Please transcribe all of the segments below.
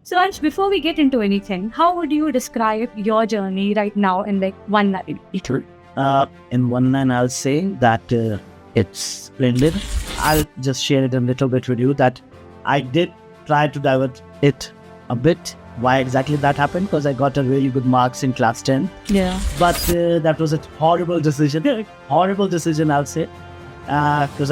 So, Ansh, before we get into anything, how would you describe your journey right now in like one line? In one line, I'll say that it's splendid. I'll just share it a little bit with you that I did try to divert it a bit. Why exactly that happened? Because I got a really good marks in class 10. Yeah. But that was a horrible decision. Horrible decision, I'll say. Because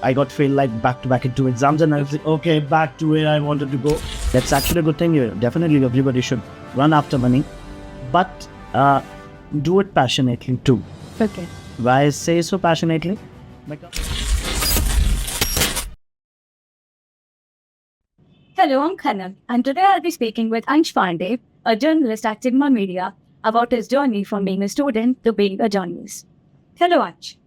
I got failed like back-to-back in 2 exams, and I was like, okay, back to where I wanted to go. That's actually a good thing. Definitely everybody should run after money. But do it passionately too. Okay. Why I say so passionately? Hello, I'm Khanal, and today I'll be speaking with Ansh Pandey, a journalist at Sigma Media, about his journey from being a student to being a journalist. Hello, Ansh.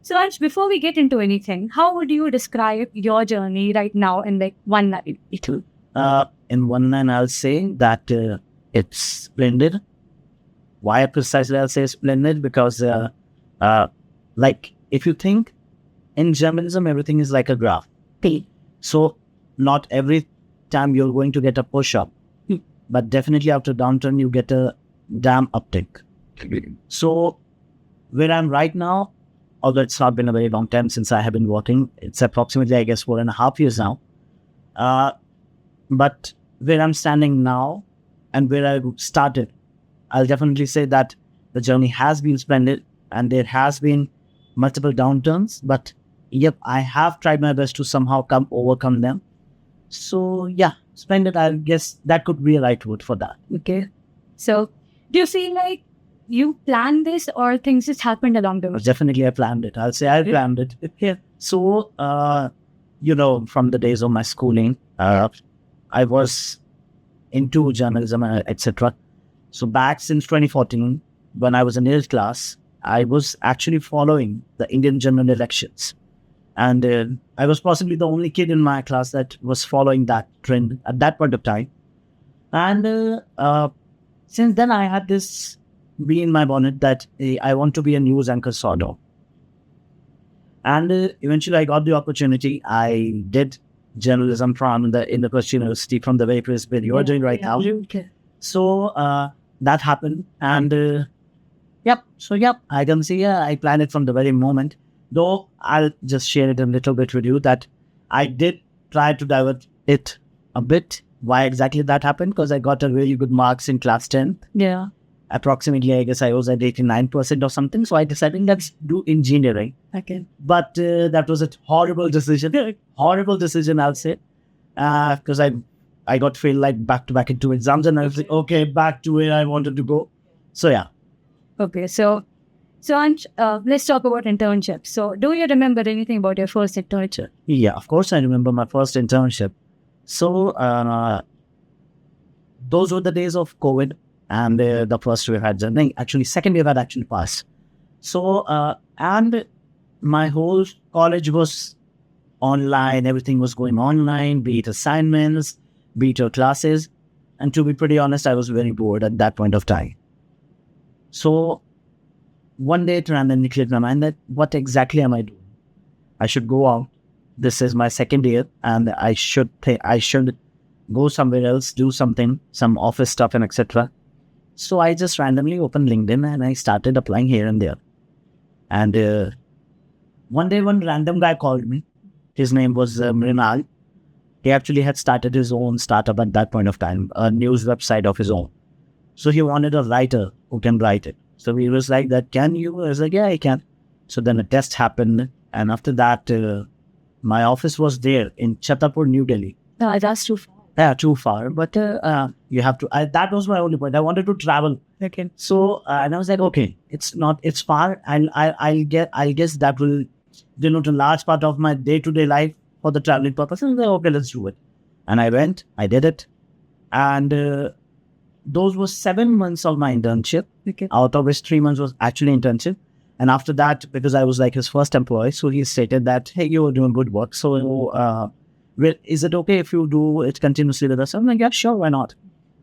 So, Ansh, before we get into anything, how would you describe your journey right now in like one line? In one line, I'll say that it's splendid. Why precisely I'll say splendid? Because like if you think in journalism, everything is like a graph. So not every time you're going to get a push-up, but definitely after downturn, you get a damn uptick. So where I'm right now, although it's not been a very long time since I have been working, it's approximately, I guess, 4.5 years now. But where I'm standing now and where I started, I'll definitely say that the journey has been splendid and there has been multiple downturns, but yep, I have tried my best to somehow overcome them. So yeah, splendid. I guess that could be a right word for that. Okay. So, do you feel like you planned this or things just happened along the way? Definitely, I planned it. I'll say I planned it. Yeah. So, from the days of my schooling, I was into journalism, etc. So back since 2014, when I was in 8th class, I was actually following the Indian general elections. And I was possibly the only kid in my class that was following that trend at that point of time. And since then, I had this bee in my bonnet that I want to be a news anchor sort of. And eventually, I got the opportunity. I did journalism from the University University from the very place where you're doing right now. Okay. So that happened. And I can see I planned it from the very moment. Though I'll just share it a little bit with you that I did try to divert it a bit. Why exactly that happened? Because I got a really good marks in class 10. Yeah. Approximately, I guess I was at 89% or something. So I decided let's do engineering. Okay. But that was a horrible decision. Horrible decision, I'll say. Because I got failed like back-to-back in 2 exams, and I was like, okay, back to where I wanted to go. So yeah. Okay. So Ansh, let's talk about internships. So, do you remember anything about your first internship? Yeah, of course I remember my first internship. So those were the days of COVID, and the first wave had actually second wave had actually passed. So and my whole college was online. Everything was going online, be it assignments, be it your classes. And to be pretty honest, I was very bored at that point of time. So one day it randomly clicked my mind that what exactly am I doing? I should go out. This is my second year, and I should go somewhere else, do something, some office stuff and etc. So I just randomly opened LinkedIn and I started applying here and there. And one day one random guy called me. His name was Mrinal. He actually had started his own startup at that point of time, a news website of his own. So he wanted a writer who can write it. So he was like, "That can you?" I was like, "Yeah, I can." So then a test happened. And after that, my office was there in Chhatarpur, New Delhi. That's too far. Yeah, too far. But you have to, that was my only point. I wanted to travel. Okay. So, and I was like, okay, it's far. I'll guess that will denote a large part of my day-to-day life for the traveling purpose. And I was like, okay, let's do it. And I went, I did it. And those were 7 months of my internship, out of which 3 months was actually internship. And after that, because I was like his first employee, so he stated that, hey, you were doing good work. So is it okay if you do it continuously with us? I'm like, yeah, sure, why not?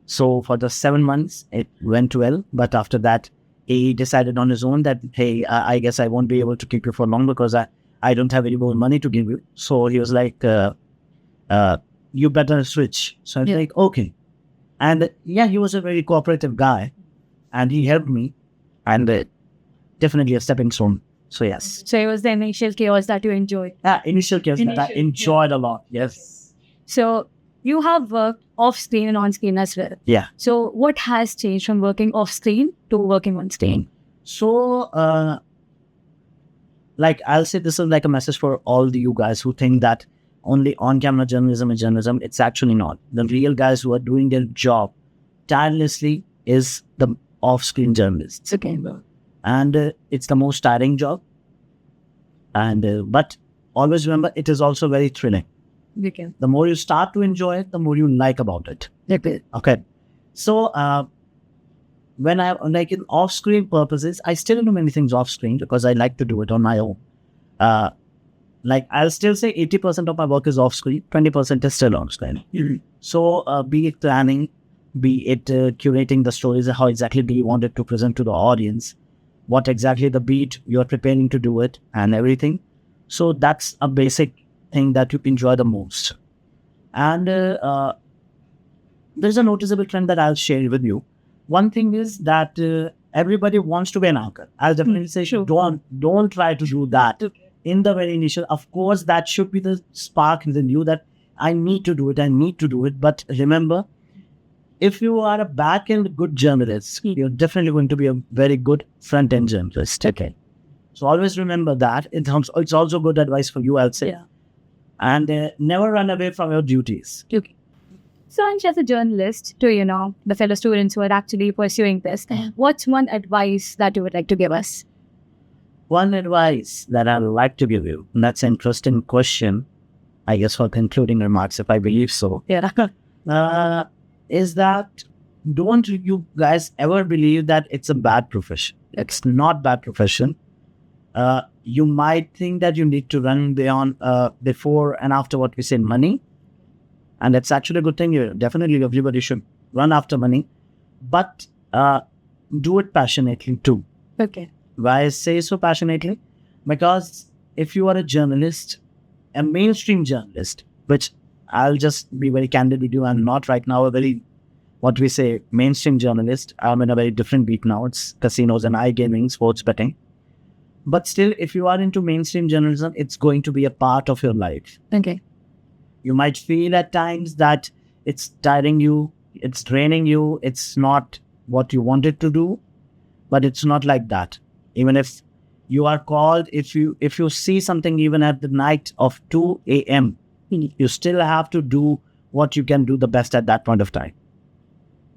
So for the 7 months, it went well. But after that, he decided on his own that, hey, I guess I won't be able to keep you for long because I don't have any more money to give you. So he was like, you better switch. So I was like, okay. And yeah, he was a very cooperative guy, and he helped me, and definitely a stepping stone. So yes. So it was the initial chaos that you enjoyed. Initial chaos that I enjoyed a lot. Yes. So you have worked off screen and on screen as well. Yeah. So what has changed from working off screen to working on screen? So, like, I'll say this is like a message for all the you guys who think that only on-camera journalism is journalism. It's actually not. The real guys who are doing their job tirelessly is the off-screen journalists. Okay. And it's the most tiring job. And but always remember, it is also very thrilling. Okay. The more you start to enjoy it, the more you like about it. Okay. So, when I like in off-screen purposes, I still do many things off-screen because I like to do it on my own. Like I'll still say 80% of my work is off-screen, 20% is still on-screen. So be it planning, be it curating the stories, how exactly do you want it to present to the audience, what exactly the beat you're preparing to do it, and everything. So that's a basic thing that you enjoy the most. And there's a noticeable trend that I'll share with you. One thing is that everybody wants to be an anchor. I'll definitely say, Sure. don't try to do that in the very initial. Of course, that should be the spark within you that I need to do it. But remember, if you are a back-end good journalist, you're definitely going to be a very good front-end journalist. Okay. So always remember that. It's also good advice for you, I'll say. Yeah. And never run away from your duties. Okay. So, Ansh, as a journalist, to the fellow students who are actually pursuing this, what's one advice that you would like to give us? One advice that I would like to give you, and that's an interesting question, I guess, for concluding remarks, if I believe so, Yeah. is that don't you guys ever believe that it's a bad profession. It's not bad profession. You might think that you need to run beyond before and after what we say money. And it's actually a good thing. Definitely everybody should run after money. But do it passionately too. Okay. Why I say so passionately? Because if you are a journalist, a mainstream journalist, which I'll just be very candid with you, I'm not right now a very, what we say, mainstream journalist. I'm in a very different beat now. It's casinos and iGaming, sports betting. But still, if you are into mainstream journalism, it's going to be a part of your life. Okay. You might feel at times that it's tiring you, it's draining you, it's not what you wanted to do, but it's not like that. Even if you are called, if you see something even at the night of 2 a.m., you still have to do what you can do the best at that point of time.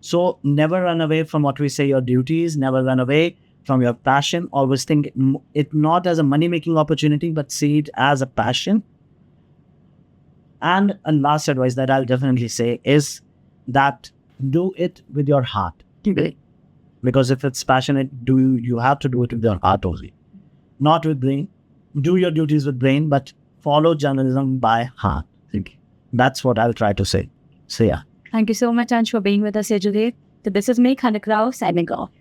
So never run away from what we say your duties, never run away from your passion. Always think it not as a money-making opportunity, but see it as a passion. And a last advice that I'll definitely say is that do it with your heart. Because if it's passionate, you have to do it with your heart only, not with brain. Do your duties with brain, but follow journalism by heart. That's what I'll try to say. So yeah. Thank you so much, Ansh, for being with us here today. So this is me, Khanak Rao, signing off.